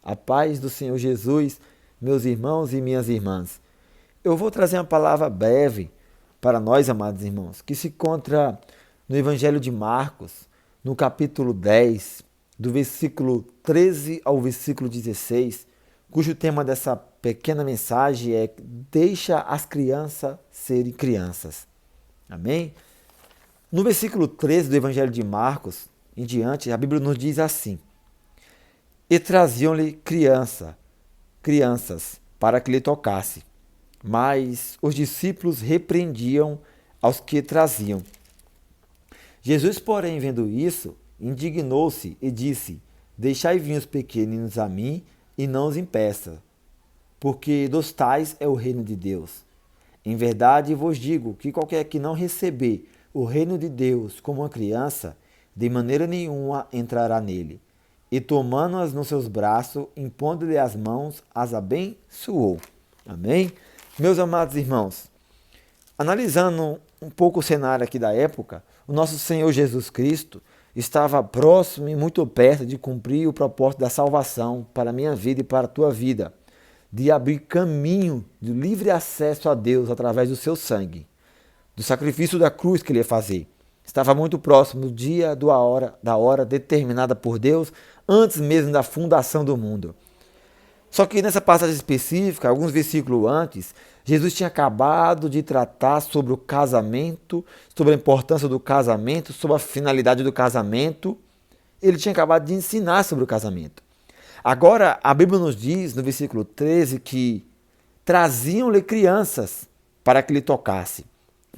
A paz do Senhor Jesus, meus irmãos e minhas irmãs. Eu vou trazer uma palavra breve para nós, amados irmãos, que se encontra no Evangelho de Marcos, no capítulo 10, do versículo 13 ao versículo 16, cujo tema dessa pequena mensagem é Deixa as crianças serem crianças. Amém? No versículo 13 do Evangelho de Marcos, em diante, a Bíblia nos diz assim: E traziam-lhe crianças, para que lhe tocasse. Mas os discípulos repreendiam aos que traziam. Jesus, porém, vendo isso, indignou-se e disse: Deixai vir os pequeninos a mim, e não os impeça, porque dos tais é o reino de Deus. Em verdade vos digo que qualquer que não receber o reino de Deus como uma criança, de maneira nenhuma entrará nele. E tomando-as nos seus braços, impondo-lhe as mãos, as abençoou. Amém? Meus amados irmãos, analisando um pouco o cenário aqui da época, o nosso Senhor Jesus Cristo estava próximo e muito perto de cumprir o propósito da salvação para a minha vida e para a tua vida, de abrir caminho de livre acesso a Deus através do seu sangue, do sacrifício da cruz que ele ia fazer. Estava muito próximo do dia, da hora determinada por Deus, antes mesmo da fundação do mundo. Só que nessa passagem específica, alguns versículos antes, Jesus tinha acabado de tratar sobre o casamento, sobre a importância do casamento, sobre a finalidade do casamento. Ele tinha acabado de ensinar sobre o casamento. Agora, a Bíblia nos diz, no versículo 13, que traziam-lhe crianças para que lhe tocasse.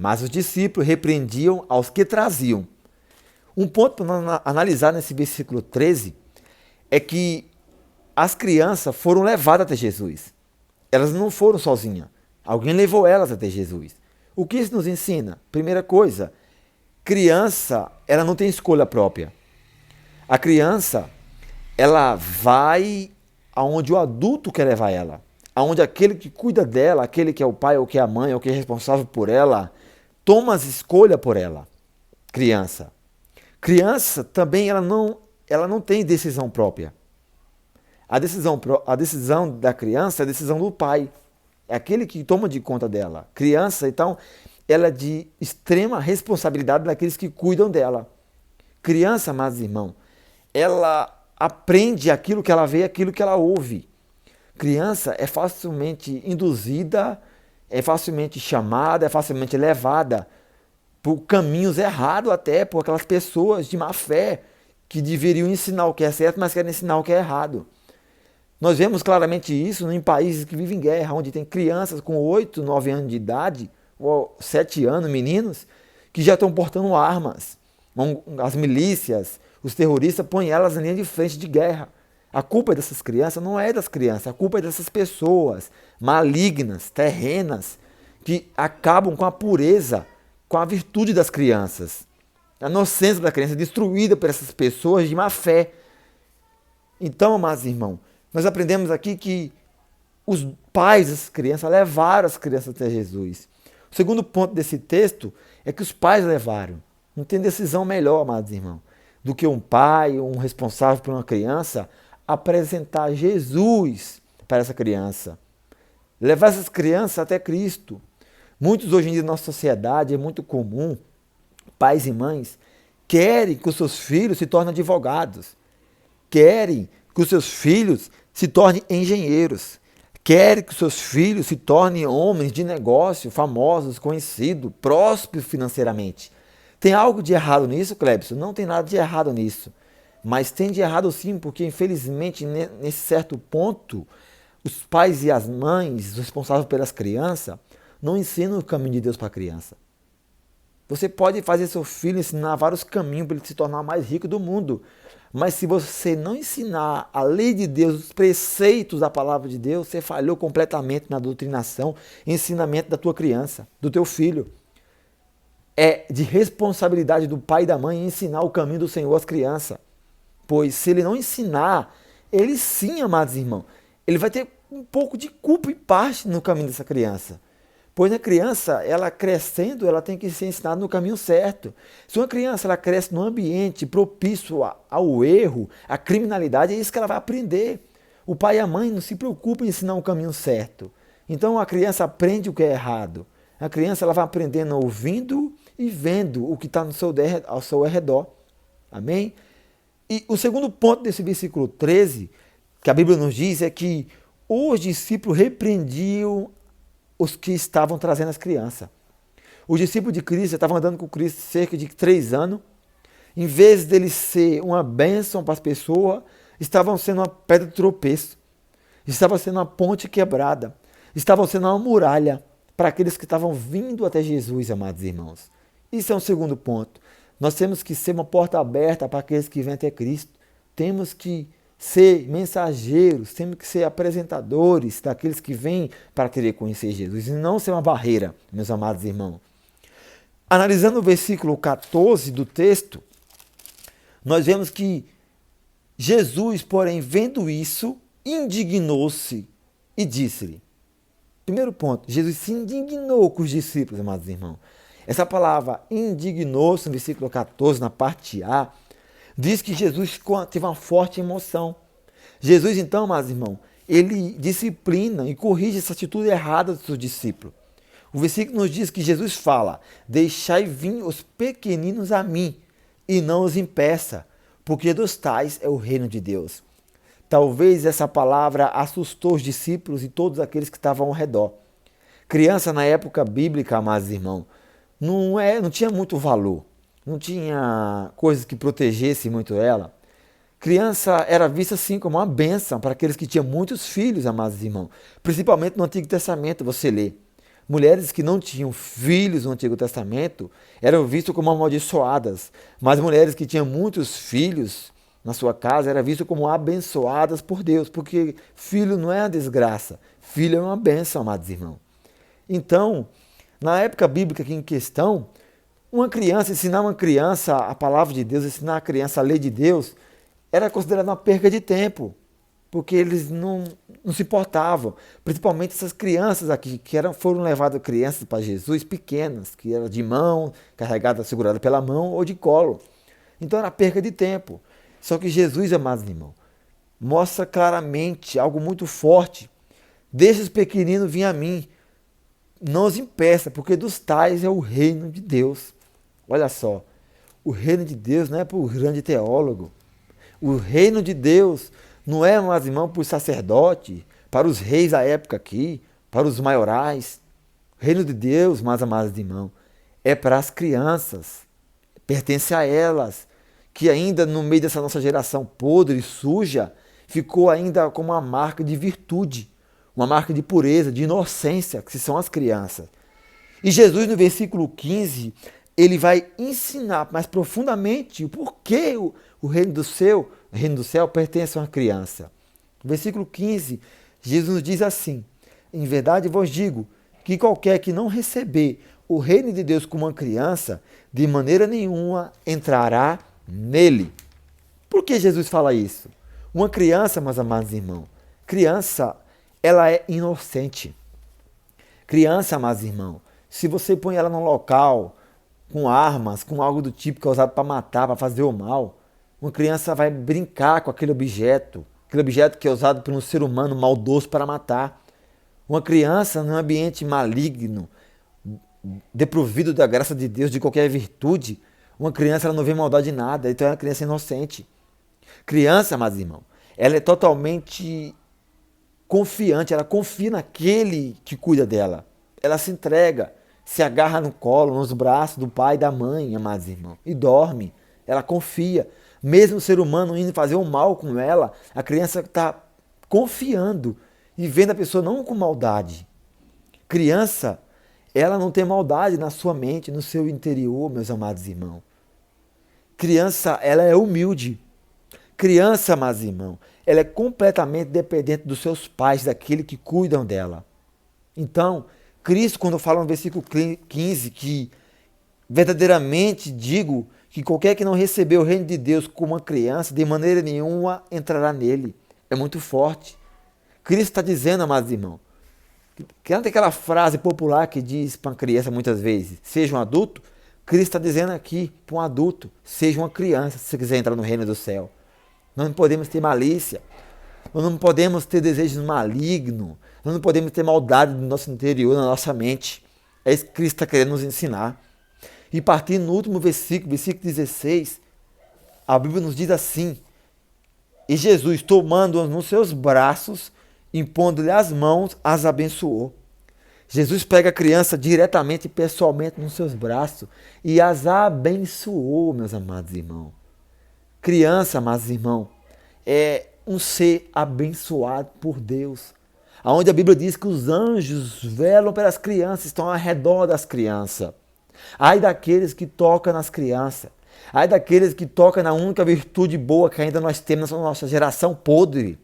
Mas os discípulos repreendiam aos que traziam. Um ponto para nós analisar nesse versículo 13 é que as crianças foram levadas até Jesus. Elas não foram sozinhas. Alguém levou elas até Jesus. O que isso nos ensina? Primeira coisa, criança, ela não tem escolha própria. A criança, ela vai aonde o adulto quer levar ela. Aonde aquele que cuida dela, aquele que é o pai ou que é a mãe ou que é responsável por ela, toma as escolhas por ela. Criança. Criança também ela não tem decisão própria. A decisão da criança é a decisão do pai. É aquele que toma de conta dela. Criança, então, ela é de extrema responsabilidade daqueles que cuidam dela. Criança, amados irmãos, ela aprende aquilo que ela vê, aquilo que ela ouve. Criança é facilmente induzida, é facilmente chamada, é facilmente levada por caminhos errados até, por aquelas pessoas de má fé que deveriam ensinar o que é certo, mas querem ensinar o que é errado. Nós vemos claramente isso em países que vivem em guerra, onde tem crianças com 8, 9 anos de idade, ou 7 anos, meninos, que já estão portando armas. As milícias, os terroristas põem elas em linha de frente de guerra. A culpa dessas crianças não é das crianças, a culpa é dessas pessoas malignas, terrenas, que acabam com a pureza, com a virtude das crianças. A inocência da criança é destruída por essas pessoas de má fé. Então, amados irmãos, nós aprendemos aqui que os pais das crianças levaram as crianças até Jesus. O segundo ponto desse texto é que os pais levaram. Não tem decisão melhor, amados irmãos, do que um pai ou um responsável por uma criança apresentar Jesus para essa criança. Levar essas crianças até Cristo. Muitos hoje em dia na nossa sociedade é muito comum, pais e mães querem que os seus filhos se tornem advogados. Querem que os seus filhos se tornem engenheiros. Querem que os seus filhos se tornem homens de negócio, famosos, conhecidos, prósperos financeiramente. Tem algo de errado nisso, Clebson? Não tem nada de errado nisso. Mas tem de errado sim, porque infelizmente nesse certo ponto, os pais e as mães, os responsáveis pelas crianças, não ensinam o caminho de Deus para a criança. Você pode fazer seu filho ensinar vários caminhos para ele se tornar o mais rico do mundo. Mas se você não ensinar a lei de Deus, os preceitos da palavra de Deus, você falhou completamente na doutrinação, ensinamento da tua criança, do teu filho. É de responsabilidade do pai e da mãe ensinar o caminho do Senhor às crianças. Pois se ele não ensinar, ele sim, amados irmãos, ele vai ter um pouco de culpa e parte no caminho dessa criança. Pois a criança, ela crescendo, ela tem que ser ensinada no caminho certo. Se uma criança ela cresce num ambiente propício ao erro, à criminalidade, é isso que ela vai aprender. O pai e a mãe não se preocupam em ensinar o caminho certo. Então a criança aprende o que é errado. A criança ela vai aprendendo ouvindo e vendo o que está ao seu redor. Amém? E o segundo ponto desse versículo 13, que a Bíblia nos diz, é que os discípulos repreendiam os que estavam trazendo as crianças. Os discípulos de Cristo estavam andando com Cristo cerca de 3 anos. Em vez dele ser uma bênção para as pessoas, estavam sendo uma pedra de tropeço. Estavam sendo uma ponte quebrada. Estavam sendo uma muralha para aqueles que estavam vindo até Jesus, amados irmãos. Isso é um segundo ponto. Nós temos que ser uma porta aberta para aqueles que vêm até Cristo. Temos que ser mensageiros, temos que ser apresentadores daqueles que vêm para querer conhecer Jesus e não ser uma barreira, meus amados irmãos. Analisando o versículo 14 do texto, nós vemos que Jesus, porém, vendo isso, indignou-se e disse-lhe. Primeiro ponto, Jesus se indignou com os discípulos, amados irmãos. Essa palavra indignou-se no versículo 14, na parte A, diz que Jesus teve uma forte emoção. Jesus, então, amados irmãos, ele disciplina e corrige essa atitude errada dos seus discípulos. O versículo nos diz que Jesus fala: deixai vir os pequeninos a mim, e não os impeça, porque dos tais é o reino de Deus. Talvez essa palavra assustou os discípulos e todos aqueles que estavam ao redor. Criança na época bíblica, amados irmãos, não tinha muito valor, não tinha coisas que protegessem muito ela. Criança era vista assim como uma bênção para aqueles que tinham muitos filhos, amados irmãos. Principalmente no Antigo Testamento, você lê. Mulheres que não tinham filhos no Antigo Testamento eram vistas como amaldiçoadas, mas mulheres que tinham muitos filhos na sua casa eram vistas como abençoadas por Deus, porque filho não é uma desgraça, filho é uma bênção, amados irmãos. Então, na época bíblica aqui em questão, ensinar uma criança a palavra de Deus, ensinar a criança a lei de Deus, era considerado uma perca de tempo, porque eles não se importavam. Principalmente essas crianças aqui, que foram levadas crianças para Jesus pequenas, que eram de mão, carregadas, seguradas pela mão ou de colo. Então era perca de tempo. Só que Jesus, amados irmãos, mostra claramente algo muito forte. Deixa os pequeninos vir a mim, não os impeça, porque dos tais é o reino de Deus. Olha só, o reino de Deus não é para o grande teólogo. O reino de Deus não é, amados irmãos, para os sacerdotes, para os reis da época aqui, para os maiorais. O reino de Deus, meus amados irmãos, é para as crianças, pertence a elas, que ainda no meio dessa nossa geração podre e suja, ficou ainda como uma marca de virtude, uma marca de pureza, de inocência, que são as crianças. E Jesus, no versículo 15, ele vai ensinar mais profundamente o porquê o reino do céu pertence a uma criança. No versículo 15, Jesus nos diz assim: em verdade vos digo que qualquer que não receber o reino de Deus como uma criança, de maneira nenhuma entrará nele. Por que Jesus fala isso? Uma criança, meus amados irmãos, criança, ela é inocente. Criança, amados irmãos, se você põe ela num local com armas, com algo do tipo que é usado para matar, para fazer o mal, uma criança vai brincar com aquele objeto que é usado por um ser humano maldoso para matar. Uma criança num ambiente maligno, deprovido da graça de Deus, de qualquer virtude, uma criança ela não vê maldade em nada, então é uma criança inocente. Criança, amados irmãos, ela é totalmente confiante, ela confia naquele que cuida dela. Ela se entrega, se agarra no colo, nos braços do pai e da mãe, amados irmãos, e dorme. Ela confia. Mesmo o ser humano indo fazer um mal com ela, a criança está confiando e vendo a pessoa não com maldade. Criança, ela não tem maldade na sua mente, no seu interior, meus amados irmãos. Criança, ela é humilde. Criança, amados irmãos, ela é completamente dependente dos seus pais, daquele que cuidam dela. Então, Cristo, quando fala no versículo 15, que verdadeiramente digo que qualquer que não receber o reino de Deus como uma criança, de maneira nenhuma entrará nele. É muito forte. Cristo está dizendo, amados irmãos, que não tem aquela frase popular que diz para uma criança muitas vezes, seja um adulto. Cristo está dizendo aqui para um adulto, seja uma criança, se você quiser entrar no reino do céu. Nós não podemos ter malícia. Nós não podemos ter desejos malignos. Nós não podemos ter maldade no nosso interior, na nossa mente. É isso que Cristo está querendo nos ensinar. E partindo no último versículo 16, a Bíblia nos diz assim: e Jesus, tomando-as nos seus braços, impondo-lhe as mãos, as abençoou. Jesus pega a criança diretamente e pessoalmente nos seus braços e as abençoou, meus amados irmãos. Criança, amados irmãos, é um ser abençoado por Deus. Onde a Bíblia diz que os anjos velam pelas crianças, estão ao redor das crianças. Ai daqueles que tocam nas crianças. Ai daqueles que tocam na única virtude boa que ainda nós temos na nossa geração podre.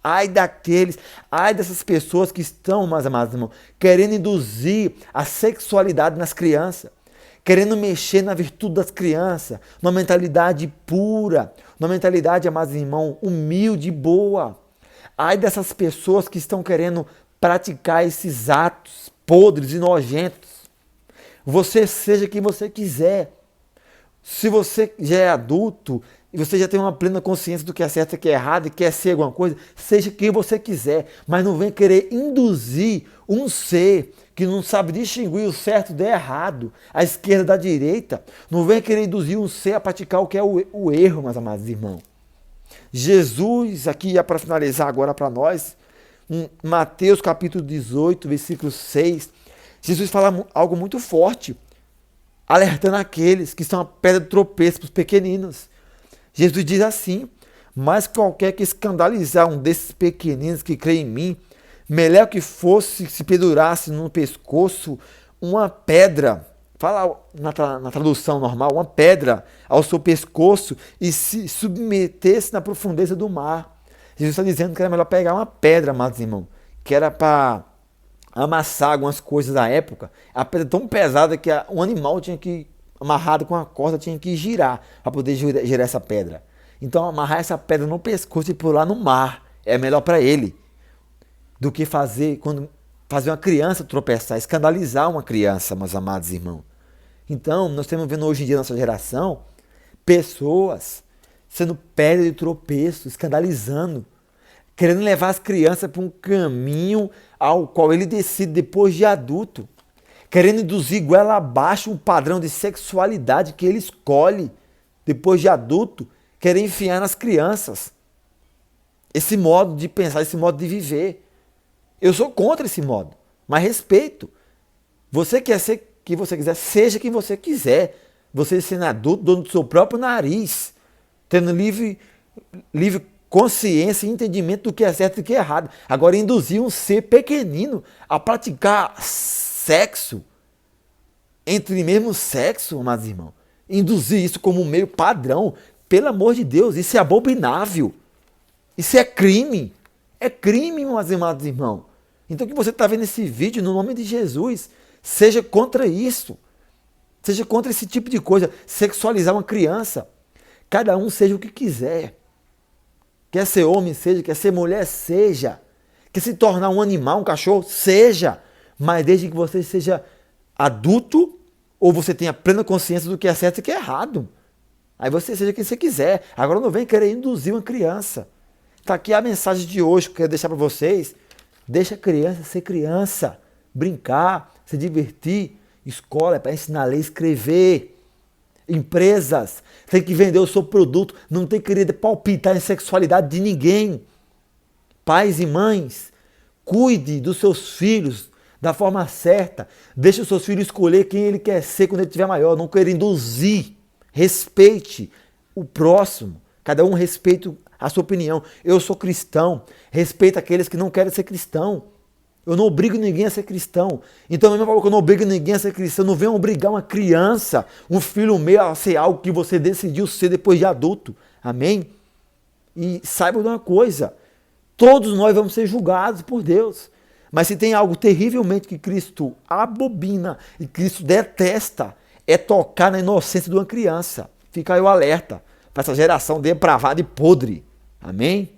Ai dessas pessoas que estão, meus amados irmãos, querendo induzir a sexualidade nas crianças, querendo mexer na virtude das crianças, numa mentalidade pura, numa mentalidade, amados irmãos, humilde e boa. Ai dessas pessoas que estão querendo praticar esses atos podres e nojentos. Você seja quem você quiser. Se você já é adulto e você já tem uma plena consciência do que é certo e que é errado e quer ser alguma coisa, seja quem você quiser, mas não vem querer induzir um ser que não sabe distinguir o certo do errado, a esquerda da direita. Não vem querer induzir um ser a praticar o que é o erro, meus amados irmãos. Jesus, aqui para finalizar agora para nós, em Mateus capítulo 18, versículo 6, Jesus fala algo muito forte, alertando aqueles que são a pedra de tropeço para os pequeninos. Jesus diz assim: mas qualquer que escandalizar um desses pequeninos que crê em mim, melhor que fosse se pendurasse no pescoço uma pedra, fala na tradução normal, uma pedra ao seu pescoço e se submetesse na profundeza do mar. Jesus está dizendo que era melhor pegar uma pedra, amados irmãos, que era para amassar algumas coisas da época. A pedra tão pesada que um animal tinha que, amarrado com a corda, tinha que girar para poder girar essa pedra. Então amarrar essa pedra no pescoço e pular no mar é melhor para ele do que fazer uma criança tropeçar, escandalizar uma criança, meus amados irmãos. Então nós estamos vendo hoje em dia na nossa geração pessoas sendo pedra de tropeço, escandalizando, querendo levar as crianças para um caminho ao qual ele decide depois de adulto, querendo induzir goela abaixo um padrão de sexualidade que ele escolhe depois de adulto, querer enfiar nas crianças. Esse modo de pensar, esse modo de viver. Eu sou contra esse modo, mas respeito. Você quer ser quem você quiser, seja quem você quiser. Você sendo adulto, dono do seu próprio nariz, tendo livre consciência e entendimento do que é certo e do que é errado. Agora, induzir um ser pequenino a praticar sexo entre mesmo sexo, amados irmãos, induzir isso como um meio padrão, pelo amor de Deus, isso é abominável. Isso é crime. É crime, meus amados irmãos. Então, que você está vendo esse vídeo, no nome de Jesus, seja contra isso. Seja contra esse tipo de coisa. Sexualizar uma criança. Cada um seja o que quiser. Quer ser homem, seja. Quer ser mulher, seja. Quer se tornar um animal, um cachorro, seja. Mas desde que você seja adulto ou você tenha plena consciência do que é certo e que é errado. Aí você seja quem você quiser. Agora não vem querer induzir uma criança. Está aqui a mensagem de hoje que eu quero deixar para vocês. Deixa a criança ser criança. Brincar, se divertir. Escola é para ensinar a ler e escrever. Empresas tem que vender o seu produto. Não tem que querer palpitar em sexualidade de ninguém. Pais e mães, cuide dos seus filhos da forma certa. Deixe os seus filhos escolher quem ele quer ser quando ele estiver maior. Não querer induzir. Respeite o próximo. Cada um respeita a sua opinião. Eu sou cristão. Respeito aqueles que não querem ser cristão. Eu não obrigo ninguém a ser cristão. Então, mesmo que eu não obrigo ninguém a ser cristão, não venham obrigar uma criança, um filho meu a ser algo que você decidiu ser depois de adulto. Amém? E saiba de uma coisa. Todos nós vamos ser julgados por Deus. Mas se tem algo terrivelmente que Cristo abomina e Cristo detesta, é tocar na inocência de uma criança. Fica aí o alerta para essa geração depravada e podre. Amém?